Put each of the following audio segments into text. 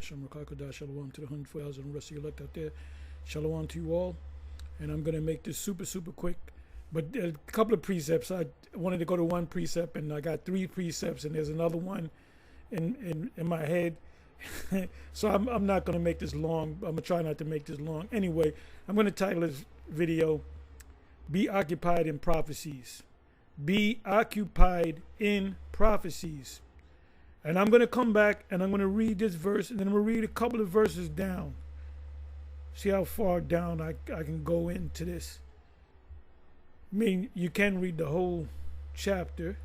Shalom to the 104,000 rest of you elect out there. Shalom to you all. And I'm going to make this super, super quick. But a couple of precepts. I wanted to go to one precept, and I got 3 precepts, and there's another one in my head. So I'm not going to make this long. I'm going to try not to make this long. Anyway, I'm going to title this video, Be Occupied in Prophecies. Be occupied in prophecies. And I'm going to come back and I'm going to read this verse, and then I'm going to read a couple of verses down. See how far down I can go into this. I mean, you can read the whole chapter.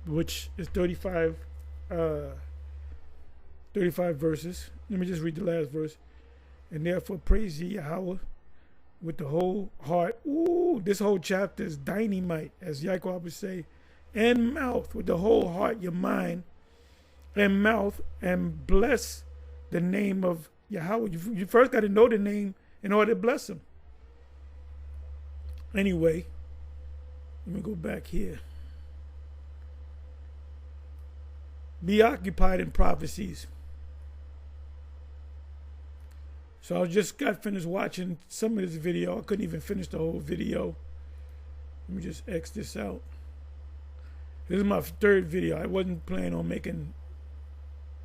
Which is 35 verses. Let me just read the last verse. And therefore praise ye Yahweh with the whole heart. Ooh, this whole chapter is dynamite, as Yaakov would say. And mouth, with the whole heart, your mind, and mouth, and bless the name of Yahweh. You first got to know the name in order to bless him. Anyway, let me go back here. Be occupied in prophecies. So I just got finished watching some of this video. I couldn't even finish the whole video. Let me just X this out. This is my 3rd video. I wasn't planning on making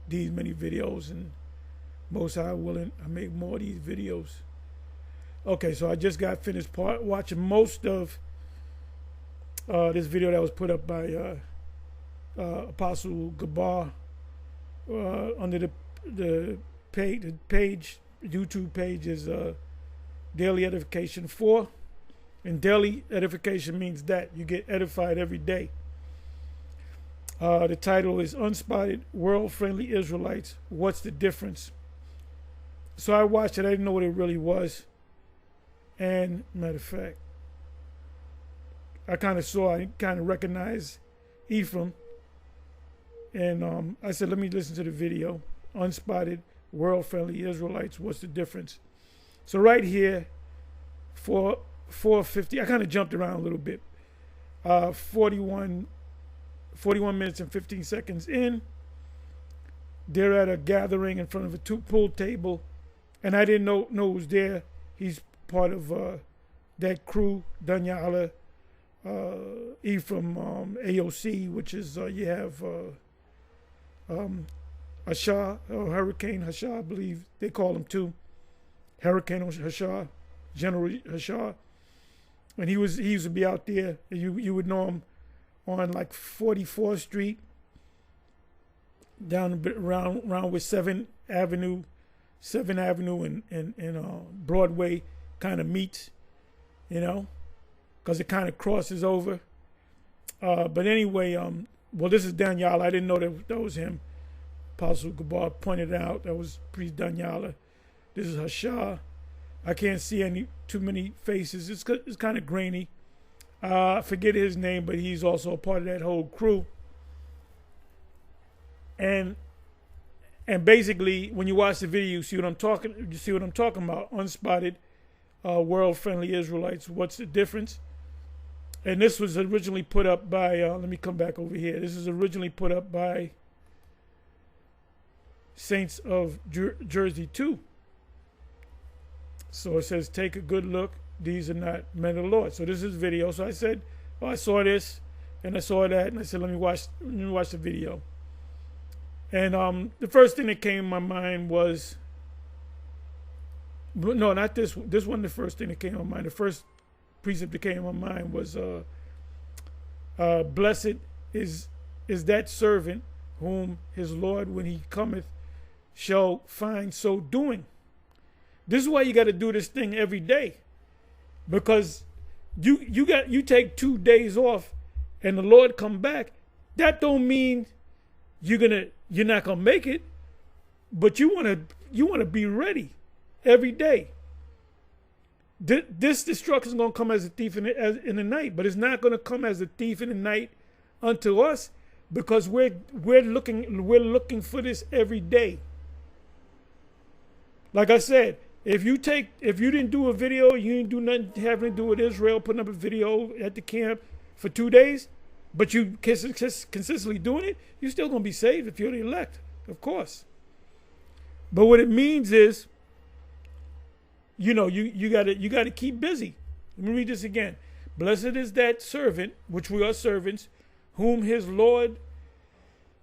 these many videos, and most High willing, I make more of these videos. Okay, so I just got finished watching most of this video that was put up by Apostle Gabar under the page. YouTube page is Daily Edification 4, and daily edification means that you get edified every day. The title is Unspotted World-Friendly Israelites, What's the Difference? So I watched it. I didn't know what it really was, and matter of fact, I kind of recognized Ephraim, and I said, let me listen to the video. Unspotted World-Friendly Israelites, what's the difference? So right here, 450, I kind of jumped around a little bit. 41 minutes and 15 seconds in, they're at a gathering in front of a pool table, and I didn't know who's there. He's part of that crew, Danyala, Ephraim, AOC, which is, you have Hashar, or Hurricane Hashar, I believe they call him too. Hurricane Hashar, General Hashar. And he used to be out there. You would know him on like 44th Street, down a bit around with 7th Avenue and Broadway kind of meets, you know, because it kind of crosses over. But anyway, well, this is Daniel. I didn't know that was him. Apostle Gabar pointed out that was Priest Danyala. This is Hashar. I can't see too many faces. It's kind of grainy. I forget his name, but he's also a part of that whole crew. And basically, when you watch the video, you see what I'm talking about. Unspotted, world-friendly Israelites. What's the difference? And this was originally put up by. Let me come back over here. This is originally put up by Saints of Jersey 2. So it says, take a good look. These are not men of the Lord. So this is video. So I said, oh, I saw this and I saw that, and I said, let me watch the video. And the first thing that came in my mind was, no, not this one. This wasn't the first thing that came in my mind. The first precept that came in my mind was, blessed is that servant whom his Lord, when he cometh, shall find so doing. This is why you got to do this thing every day, because you take 2 days off and the Lord come back. That don't mean you're not gonna make it, but you want to be ready every day. This destruction is gonna come as a thief in the night, but it's not gonna come as a thief in the night unto us, because we're looking for this every day. Like I said, If you didn't do a video, you didn't do nothing having to do with Israel, putting up a video at the camp for 2 days, but you consistently doing it, you're still gonna be saved if you're the elect, of course. But what it means is, you gotta keep busy. Let me read this again. Blessed is that servant, which we are servants, whom his Lord,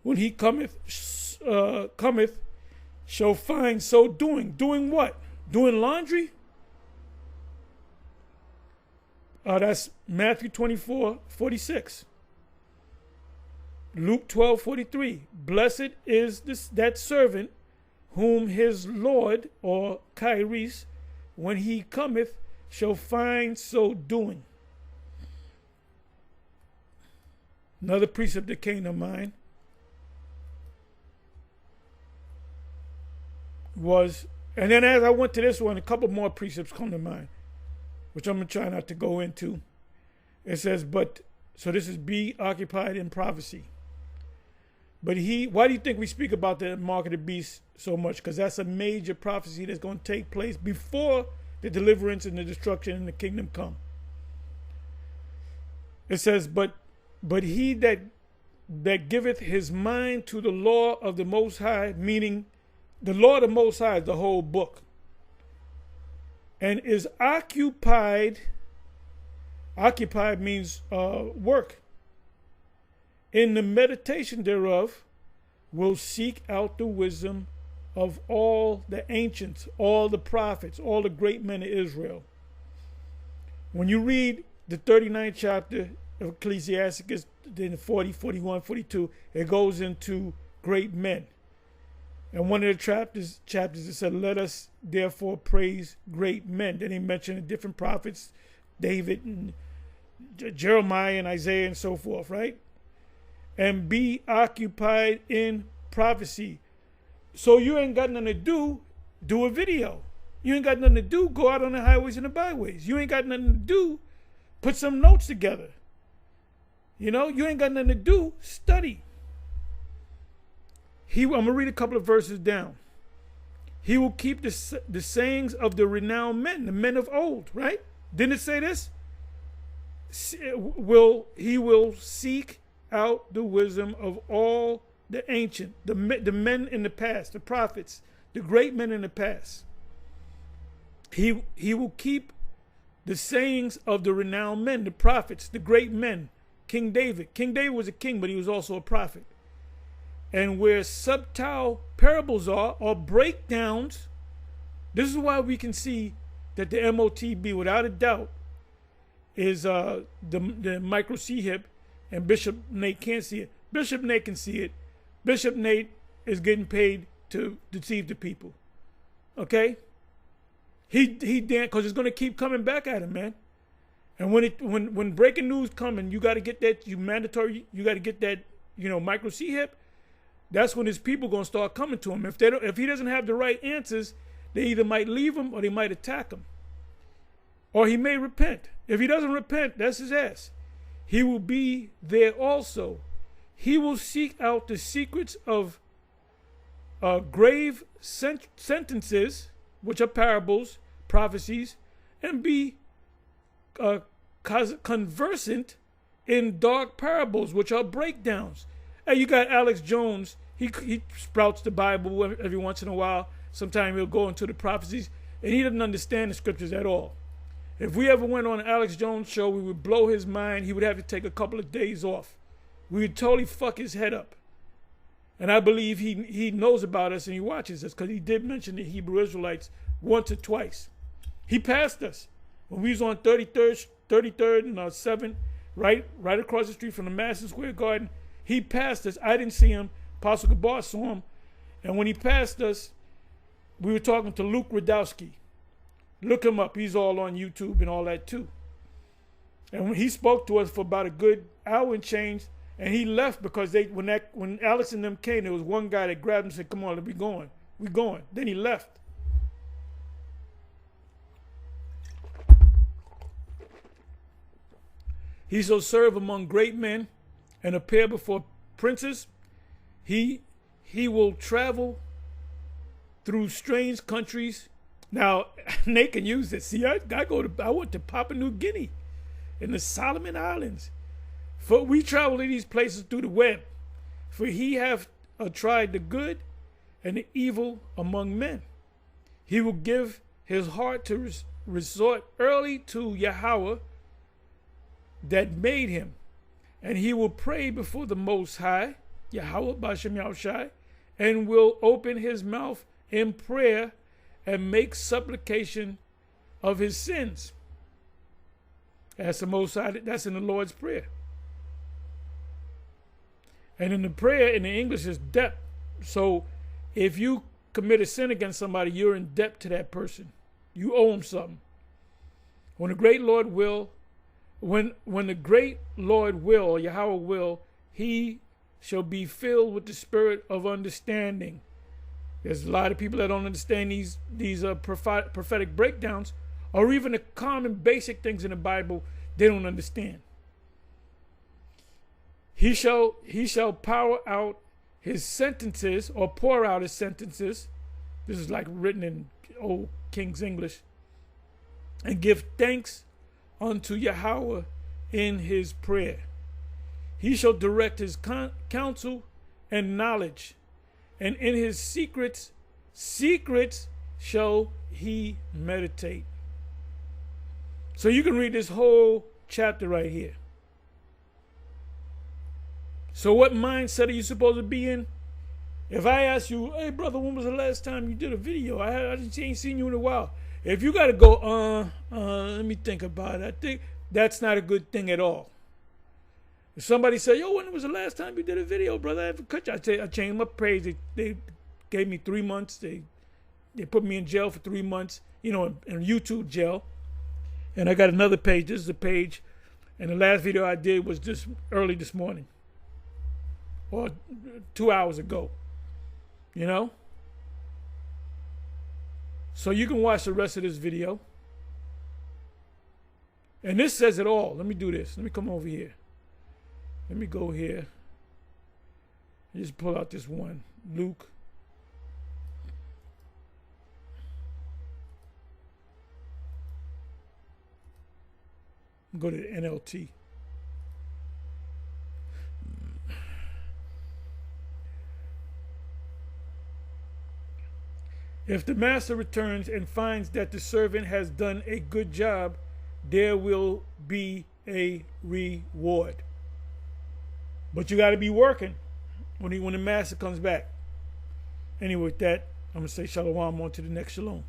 when he cometh, shall find so doing. Doing what? Doing laundry? That's Matthew 24:46. Luke 12:43. Blessed is that servant whom his Lord, or Kairos, when he cometh, shall find so doing. Another precept that came to mind was, and then as I went to this one, a couple more precepts come to mind, which I'm going to try not to go into. It says, so this is be occupied in prophecy. But why do you think we speak about the mark of the beast so much? Because that's a major prophecy that's going to take place before the deliverance and the destruction and the kingdom come. It says, but he that giveth his mind to the law of the Most High, meaning the law of the Most High is the whole book, and is occupied means work, in the meditation thereof, will seek out the wisdom of all the ancients, all the prophets, all the great men of Israel. When you read the 39th chapter of Ecclesiasticus, in 40, 41, 42, it goes into great men. And one of the chapters it said, let us therefore praise great men. Then he mentioned the different prophets, David and Jeremiah and Isaiah and so forth, right? And be occupied in prophecy. So you ain't got nothing to do a video. You ain't got nothing to do, go out on the highways and the byways. You ain't got nothing to do, put some notes together. You ain't got nothing to do, study. I'm going to read a couple of verses down. He will keep the sayings of the renowned men, the men of old, right? Didn't it say this? He will seek out the wisdom of all the ancient, the men in the past, the prophets, the great men in the past. He will keep the sayings of the renowned men, the prophets, the great men. King David. King David was a king, but he was also a prophet. And where subtle parables are, or breakdowns, this is why we can see that the MOTB, without a doubt, is the micro C-hip, and Bishop Nate can't see it. Bishop Nate can see it. Bishop Nate is getting paid to deceive the people. Okay? He damn, because it's going to keep coming back at him, man. And when breaking news coming, you got to get that, you got to get that, micro C-hip. That's when his people going to start coming to him. If he doesn't have the right answers, they either might leave him or they might attack him. Or he may repent. If he doesn't repent, that's his ass. He will be there also. He will seek out the secrets of grave sentences, which are parables, prophecies, and be conversant in dark parables, which are breakdowns. Hey, you got Alex Jones. He sprouts the Bible every once in a while. Sometimes he'll go into the prophecies, and he doesn't understand the scriptures at all. If we ever went on an Alex Jones show, we would blow his mind. He would have to take a couple of days off. We would totally fuck his head up. And I believe he knows about us and he watches us, because he did mention the Hebrew Israelites once or twice. He passed us when we was on 33rd and 7th, right across the street from the Madison Square Garden. He passed us. I didn't see him. Apostle Gabar saw him. And when he passed us, we were talking to Luke Radowski. Look him up. He's all on YouTube and all that too. And when he spoke to us for about a good hour and change, and he left because when Alex and them came, there was one guy that grabbed him and said, "Come on, we going. We going." Then he left. He shall serve among great men and appear before princes. He will travel through strange countries Now, they can use it. See, I went to Papua New Guinea in the Solomon Islands. For we travel to these places through the web. For he hath tried the good and the evil among men. He will give his heart to resort early to Yahweh that made him. And he will pray before the Most High, Yahweh Bashem Yahushai, and will open his mouth in prayer and make supplication of his sins. That's the Most High, that's in the Lord's Prayer. And in the prayer in the English is debt. So if you commit a sin against somebody, you're in debt to that person. You owe them something. When the great Lord will, when the great Lord will, or Yahweh will, he shall be filled with the spirit of understanding. There's a lot of people that don't understand these prophetic breakdowns, or even the common basic things in the Bible they don't understand. He shall pour out his sentences. This is like written in old King's English. And give thanks unto Yahweh in his prayer. He shall direct his counsel and knowledge, and in his secrets shall he meditate. So you can read this whole chapter right here. So what mindset are you supposed to be in? If I ask you, hey brother, when was the last time you did a video? I ain't seen you in a while. If you got to go, let me think about it. I think that's not a good thing at all. If somebody say, yo, when was the last time you did a video, brother? I haven't cut you. I changed my page. They gave me 3 months. They put me in jail for 3 months, in YouTube jail. And I got another page. This is a page. And the last video I did was just early this morning. Or 2 hours ago. So you can watch the rest of this video. And this says it all. Let me do this. Let me come over here. Let me go here. Just pull out this one. Luke. Go to the NLT. If the master returns and finds that the servant has done a good job, there will be a reward. But you got to be working when the master comes back. Anyway, with that, I'm going to say shalom on to the next shalom.